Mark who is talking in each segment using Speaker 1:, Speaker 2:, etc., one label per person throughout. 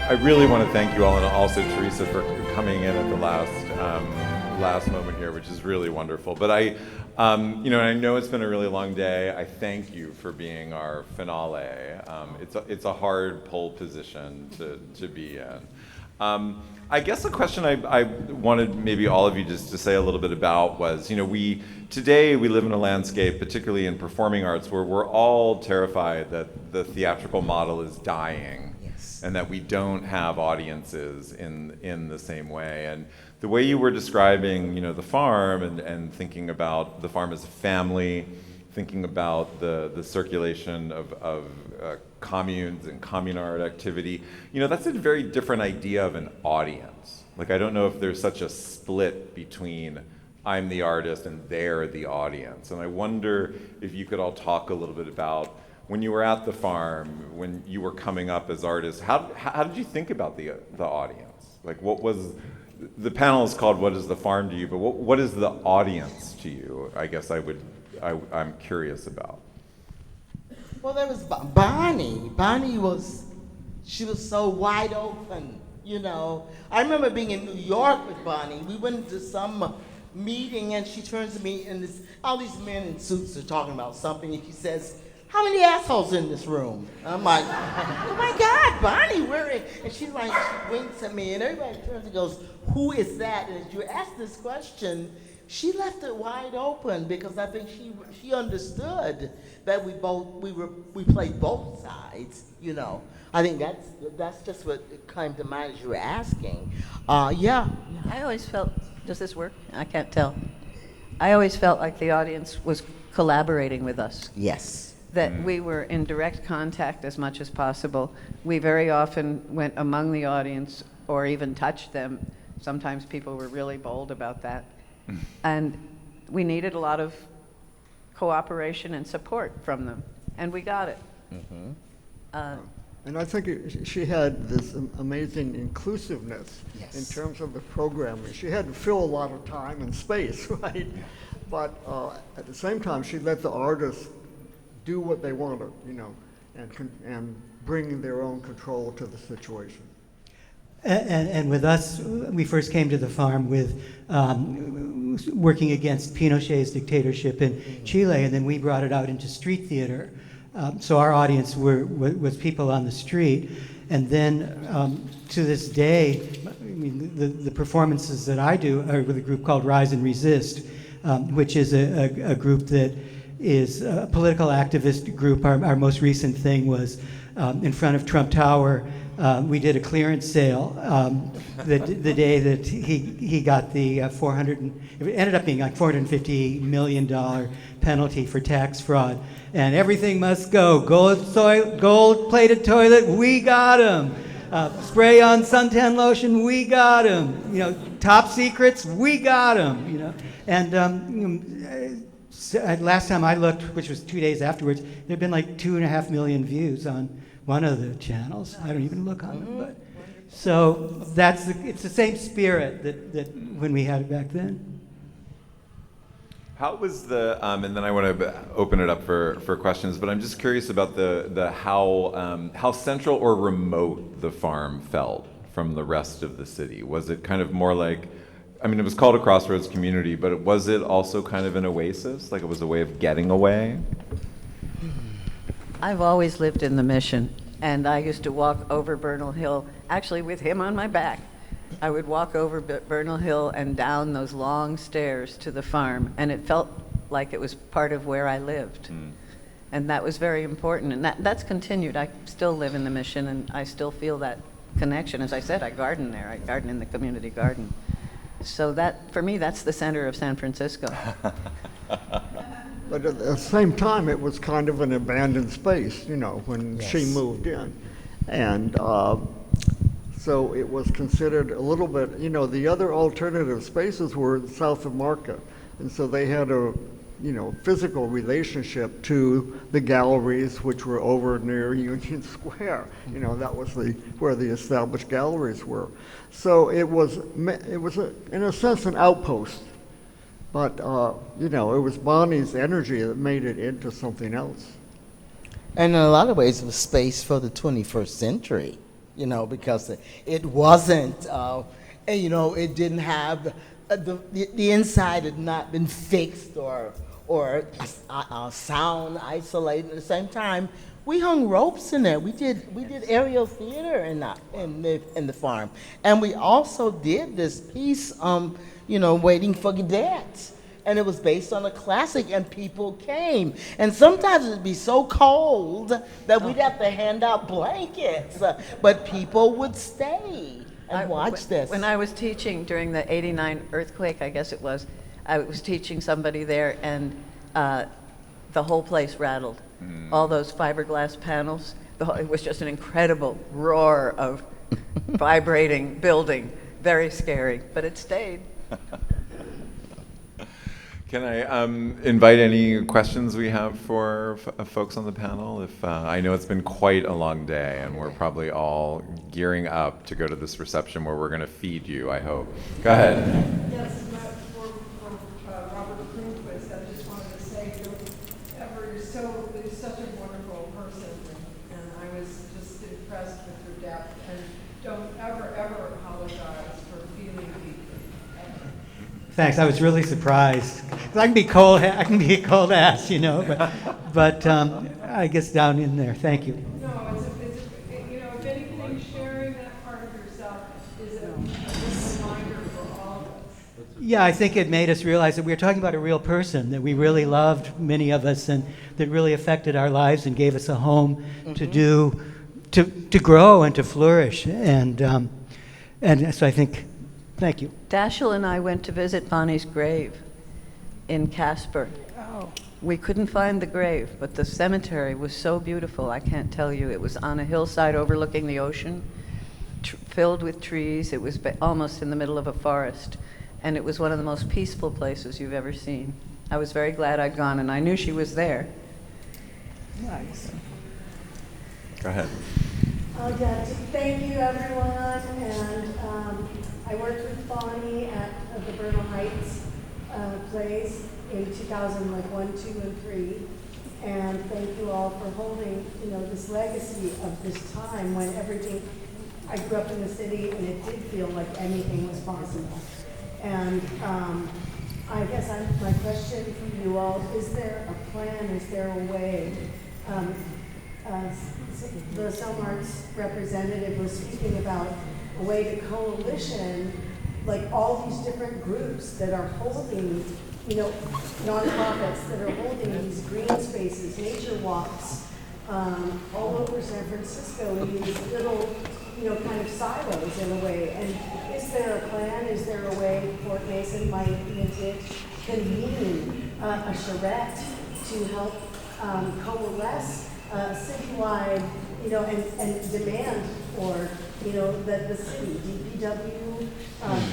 Speaker 1: I really want to thank you all, and also Teresa for coming in at the last moment here, which is really wonderful. But I know it's been a really long day. I thank you for being our finale. It's a hard pole position to be in. I guess the question I wanted maybe all of you just to say a little bit about was, today we live in a landscape, particularly in performing arts, where we're all terrified that the theatrical model is dying.
Speaker 2: Yes.
Speaker 1: And that we don't have audiences in the same way. And the way you were describing, the farm and thinking about the farm as a family, thinking about the circulation of communes and communard activity, that's a very different idea of an audience. Like, I don't know if there's such a split between I'm the artist and they're the audience. And I wonder if you could all talk a little bit about when you were at the farm, when you were coming up as artists, how did you think about the audience? Like, what was, the panel is called What is the Farm to You, but what is the audience to you? I guess I'm curious about.
Speaker 2: Well, there was Bonnie. She was so wide open, I remember being in New York with Bonnie. We went to some meeting and she turns to me and all these men in suits are talking about something and she says, "How many assholes in this room?" I'm like, "Oh my God, Bonnie, and she's like, she winks at me and everybody turns and goes, "Who is that?" And as you asked this question, she left it wide open because I think she understood that we played both sides, I think that's just what came to mind as you were asking. Yeah.
Speaker 3: I always felt, does this work? I can't tell. I always felt like the audience was collaborating with us.
Speaker 2: Yes.
Speaker 3: That we were in direct contact as much as possible. We very often went among the audience or even touched them. Sometimes people were really bold about that. And we needed a lot of cooperation and support from them, and we got it.
Speaker 4: Mm-hmm. And I think she had this amazing inclusiveness in terms of the programming. She had to fill a lot of time and space, right? But at the same time, she let the artists do what they wanted, and bring their own control to the situation.
Speaker 5: And with us, we first came to the farm with working against Pinochet's dictatorship in Chile, and then we brought it out into street theater. So our audience was people on the street. And then to this day, the performances that I do are with a group called Rise and Resist, which is a group that is a political activist group. Our most recent thing was in front of Trump Tower. We did a clearance sale the day that he got the it ended up being like $450 million penalty for tax fraud. And everything must go. Gold-plated toilet, we got him. Spray on suntan lotion, we got him. Top secrets, we got him. And last time I looked, which was 2 days afterwards, there had been like 2.5 million views on one of the channels. I don't even look on them, but so it's the same spirit that when we had it back then.
Speaker 1: How was and then I want to open it up for questions, but I'm just curious about the how central or remote the farm felt from the rest of the city. Was it kind of more like, it was called a crossroads community, but was it also kind of an oasis? Like it was a way of getting away?
Speaker 3: I've always lived in the Mission, and I used to walk over Bernal Hill, actually with him on my back. I would walk over Bernal Hill and down those long stairs to the farm, and it felt like it was part of where I lived. And that was very important, and that's continued. I still live in the Mission, and I still feel that connection. As I said, I garden there. I garden in the community garden. So that, for me, that's the center of San Francisco.
Speaker 4: But at the same time, it was kind of an abandoned space, when she moved in. And so it was considered a little bit, the other alternative spaces were south of Market. And so they had a, physical relationship to the galleries, which were over near Union Square. That was where the established galleries were. So it was in a sense, an outpost. But, it was Bonnie's energy that made it into something else.
Speaker 2: And in a lot of ways, it was space for the 21st century, you know, because it wasn't, and, you know, it didn't have, the inside had not been fixed or sound isolated. At the same time, we hung ropes in there. We did aerial theater in the farm, and we also did this piece, you know, Waiting for Gadets. And it was based on a classic, and people came. And sometimes it'd be so cold that we'd have to hand out blankets, but people would stay and watch this.
Speaker 3: When I was teaching during the '89 earthquake, I guess it was, I was teaching somebody there, and the whole place rattled. All those fiberglass panels, it was just an incredible roar of vibrating building. Very scary, but it stayed.
Speaker 1: Can I invite any questions we have for folks on the panel? If I know it's been quite a long day, and we're probably all gearing up to go to this reception where we're going to feed you, I hope. Go ahead.
Speaker 6: Yes, for Robert Greenquist, I just wanted to say you're such a wonderful person, and I was just impressed with your depth, and don't ever apologize for feeling deeply.
Speaker 5: Thanks. I was really surprised. 'Cause I can be a cold ass, you know, but I guess down in there. Thank you.
Speaker 6: No, you know, if anything, sharing that part of yourself is a reminder for all of us.
Speaker 5: Yeah, I think it made us realize that we were talking about a real person that we really loved, many of us, and that really affected our lives and gave us a home to grow and to flourish. And so I think, thank you.
Speaker 3: Dashiell and I went to visit Bonnie's grave in Casper. We couldn't find the grave, but the cemetery was so beautiful, I can't tell you. It was on a hillside overlooking the ocean, filled with trees. It was almost in the middle of a forest, and it was one of the most peaceful places you've ever seen. I was very glad I'd gone, and I knew she was there.
Speaker 5: Nice.
Speaker 1: Go ahead.
Speaker 7: Yeah, thank you, everyone, and I worked with Bonnie at the Bernal Heights plays in 2001, 2, and 3, and thank you all for holding, you know, this legacy of this time when everything. I grew up in the city, and it did feel like anything was possible. And I guess my question for you all: is there a plan? Is there a way? The Cellmark's representative was speaking about a way to coalition, like all these different groups that are holding, you know, nonprofits that are holding these green spaces, nature walks, all over San Francisco in these little, you know, kind of silos in a way. And is there a plan? Is there a way Fort Mason might convene a charrette to help coalesce citywide, you know, and demand for, you know, that the city, DPW,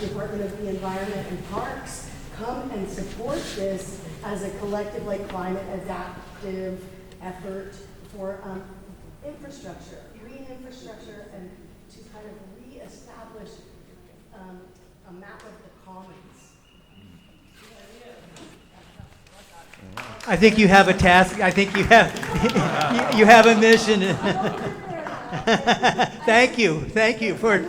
Speaker 7: Department of the Environment and Parks, come and support this as a collective, like, climate adaptive effort for infrastructure, green infrastructure, and to kind of reestablish a map of the commons.
Speaker 5: I think you have a task. I think you have you have a mission. Thank you for.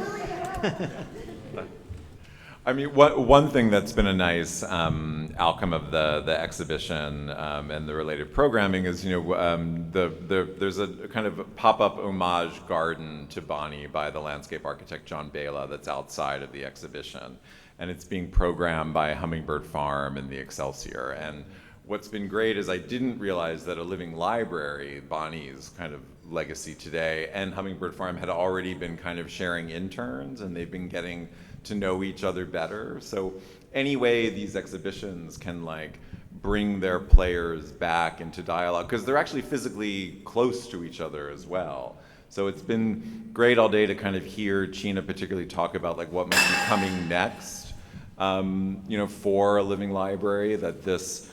Speaker 1: I mean, one thing that's been a nice outcome of the exhibition and the related programming is, you know, there's a kind of pop-up homage garden to Bonnie by the landscape architect John Bela that's outside of the exhibition, and it's being programmed by Hummingbird Farm and the Excelsior. And what's been great is I didn't realize that a living library, Bonnie's kind of legacy today, and Hummingbird Farm had already been kind of sharing interns, and they've been getting to know each other better. So any way these exhibitions can, like, bring their players back into dialogue, because they're actually physically close to each other as well. So it's been great all day to kind of hear Chena particularly talk about, like, what might be coming next, you know, for a living library, that this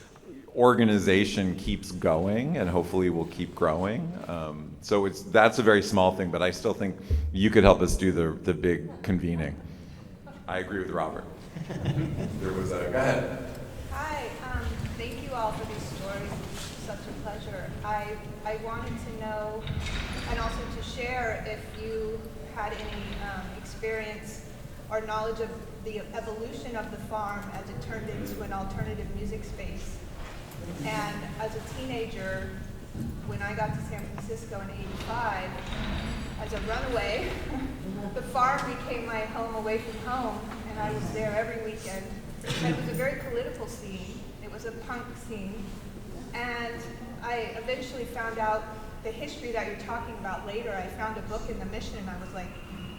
Speaker 1: organization keeps going and hopefully will keep growing. So that's a very small thing, but I still think you could help us do the big convening. I agree with Robert. There was go ahead.
Speaker 8: Hi, thank you all for these stories. It's such a pleasure. I wanted to know, and also to share, if you had any experience or knowledge of the evolution of the farm as it turned into an alternative music space. And as a teenager, when I got to San Francisco in '85, as a runaway, the farm became my home away from home, and I was there every weekend. And it was a very political scene. It was a punk scene. And I eventually found out the history that you're talking about later. I found a book in the Mission, and I was like,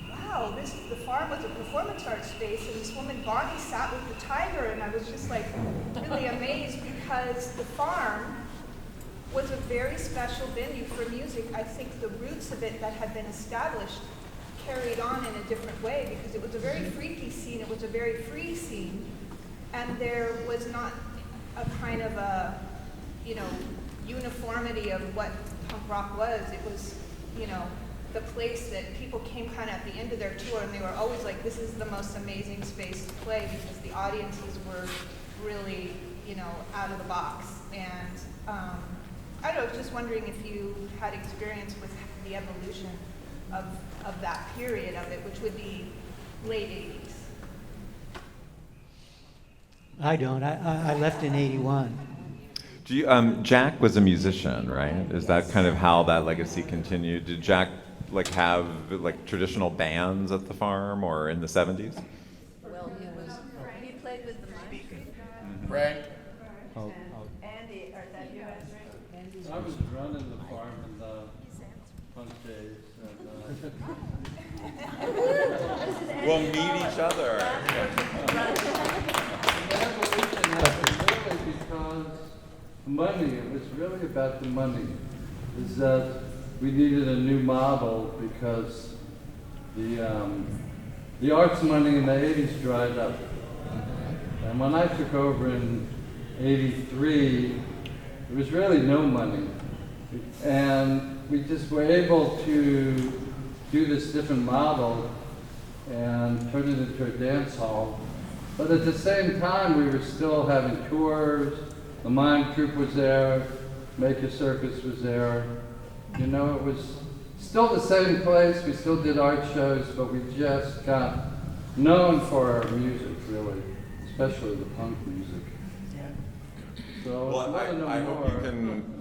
Speaker 8: wow, the farm was a performance art space, and this woman, Bonnie, sat with the tiger, and I was just like really amazed because the farm was a very special venue for music. I think the roots of it that had been established carried on in a different way because it was a very freaky scene, it was a very free scene, and there was not a kind of a, uniformity of what punk rock was. It was, the place that people came kind of at the end of their tour, and they were always like, this is the most amazing space to play because the audiences were really, out of the box. And I don't know, just wondering if you had experience with the evolution of that period of it, which would be late 80s.
Speaker 5: I don't. I left in '81.
Speaker 1: Do you, Jack was a musician, right? Is that kind of how that legacy continued? Did Jack have traditional bands at the farm or in the 70s?
Speaker 3: Well, he played with the mic.
Speaker 9: Frank?
Speaker 3: Andy, are that you guys, right?
Speaker 10: I was running the farm in the punk days.
Speaker 1: We'll meet each other.
Speaker 10: Really because money, it was really about the money. Is that we needed a new model because the arts money in the 80s dried up. And when I took over in '83, there was really no money. And we just were able to do this different model and turn it into a dance hall. But at the same time, we were still having tours. The mime troupe was there. Maker Circus was there. It was still the same place. We still did art shows, but we just got known for our music, really, especially the punk music. So
Speaker 1: Well,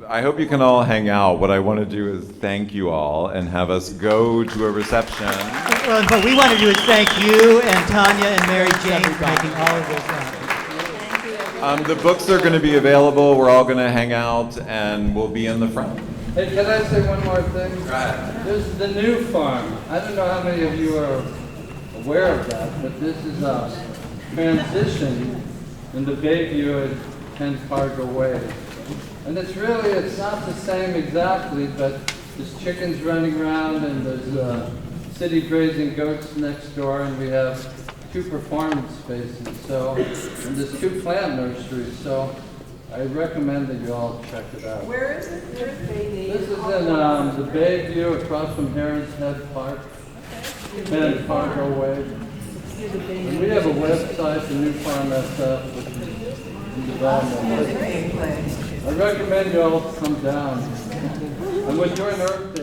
Speaker 1: I hope you can all hang out. What I want to do is thank you all and have us go to a reception.
Speaker 5: Well, but we want to do is thank you and Tanya and Mary Jane for making all of this happen.
Speaker 1: The books are going to be available. We're all going to hang out, and we'll be in the front.
Speaker 10: Hey, can I say one more thing?
Speaker 1: Right.
Speaker 10: This is the new farm. I don't know how many of you are aware of that, but this is a transition in the Bayview and Penn Fargo Way. And it's not the same exactly, but there's chickens running around and there's city grazing goats next door, and we have 2 performance spaces, and there's 2 plant nurseries, so I recommend that you all check it out.
Speaker 6: Where is it? Where's Bayview?
Speaker 10: This is in the Bayview across from Heron's Head Park, Penn Fargo Way. And we have a website, the New Farm SF, which is in development. I recommend you all come down. And with your Earth Day,